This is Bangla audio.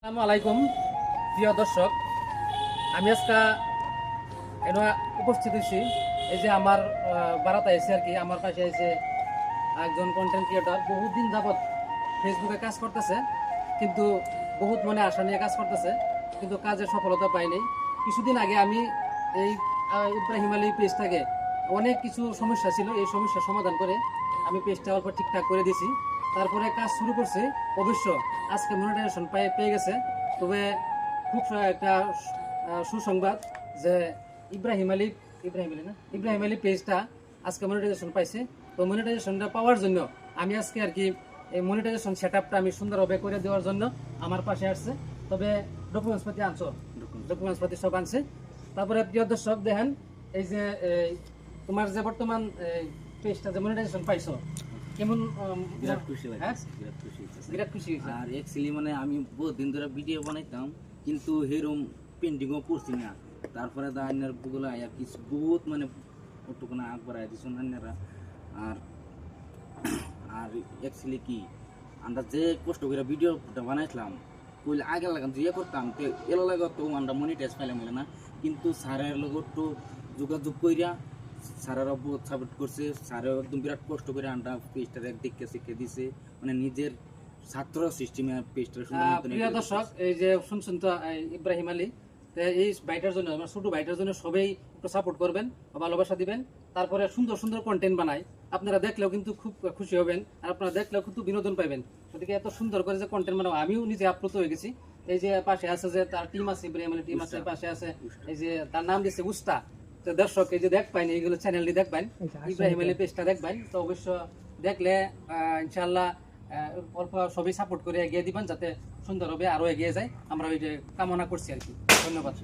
আসসালামু আলাইকুম প্রিয় দর্শক, আমি আজকে উপস্থিত হয়েছি। এই যে আমার বারাতে এসে আর কি আমার পাশে এসে একজন কন্টেন্ট ক্রিয়েটর বহুদিন যাবৎ ফেসবুকে কাজ করতেছে, কিন্তু বহুত মনে আশা নিয়ে কাজ করতেছে, কিন্তু কাজের সফলতা পাইনি। কিছুদিন আগে আমি এই ইব্রাহিম আলী পেজটাকে অনেক কিছু সমস্যা ছিল, এই সমস্যার সমাধান করে আমি পেজটা অল্প ঠিকঠাক করে দিছি। তারপরে কাজ শুরু করছে, অবশ্য আজকে মনিটাইজেশন পেয়ে গেছে। তবে খুব একটা সুসংবাদ যে ইব্রাহিম আলী পেজটা আজকে মনিটাইজেশন পাইছে। তো মনিটাইজেশনটা পাওয়ার জন্য আমি আজকে আর কি এই মনিটাইজেশন সেটআপটা আমি সুন্দরভাবে করে দেওয়ার জন্য আমার পাশে আসছে। তবে ডকুমেন্টস পাতি আনছো, ডকুমেন্টস পাতি সব আনছে। তারপরে প্রিয় দর্শক দেখেন, এই যে তোমার যে বর্তমান পেজটা যে মনিটাইজেশন পাইছো, কেমন? বিরাট খুশি লাগে, হ্যাঁ? বিরাট খুশি হয়েছে। আর অ্যাকচুয়ালি মানে আমি বহুত দিন ধরে ভিডিও বানাইতাম, কিন্তু হেরম পেন্টিংও করছি না। তারপরে দাইনার গুগল আয়া কিছু বহুত মানে ওটুকুনা আকবার আয়া দিছো নান্নারা। আর আর অ্যাকচুয়ালি কি আমরা যে কষ্ট করে ভিডিওটা বানাইছিলাম, কইলে আগে লাগাম যে করতাম তো এলো লাগে তো আমরা মনিটাইজ পাইলাম না। কিন্তু স্যারের লগত তো যোগাযোগ কইরা স্যারেরা বহুত সাপোর্ট করছে। স্যারেও একদম বিরাট কষ্ট করে আমরা পেজটা দেখে শিখে দিছে, মানে নিজের ছাত্র সিস্টেমে পেজটা প্রিয় দর্শক, এই যে শুনছেন তো ইব্রাহিম আলী, এই বাইটার জন্য আমার ছোট বাইটার জন্য সবাই একটু সাপোর্ট করবেন, ভালোবাসা দিবেন। তারপরে সুন্দর সুন্দর কন্টেন্ট বানাই, আপনারা দেখলেও কিন্তু খুব খুশি হবেন, আর আপনারা দেখলেও কিন্তু বিনোদন পাবেন। ওদিকে এত সুন্দর করে যে কন্টেন্ট বানাবো, আমিও নিজে আপ্লুত হয়ে গেছি। এই যে পাশে আছে যে তার টিম আছে, ইব্রাহিম আলী টিম আছে, পাশে আছে এই যে তার নাম দিচ্ছে উস্তা। তো দর্শক এই যে দেখবেন, এইগুলো চ্যানেলটি দেখবেন, ইব্রাহিম আলী পেজটা দেখবেন। তো অবশ্য দেখলে ইনশাআল্লাহ অল্প সবই সাপোর্ট করে এগিয়ে দিবেন, যাতে সুন্দর হবে আরো এগিয়ে যায়। আমরা ওই যে কামনা করছি আর কি। ধন্যবাদ।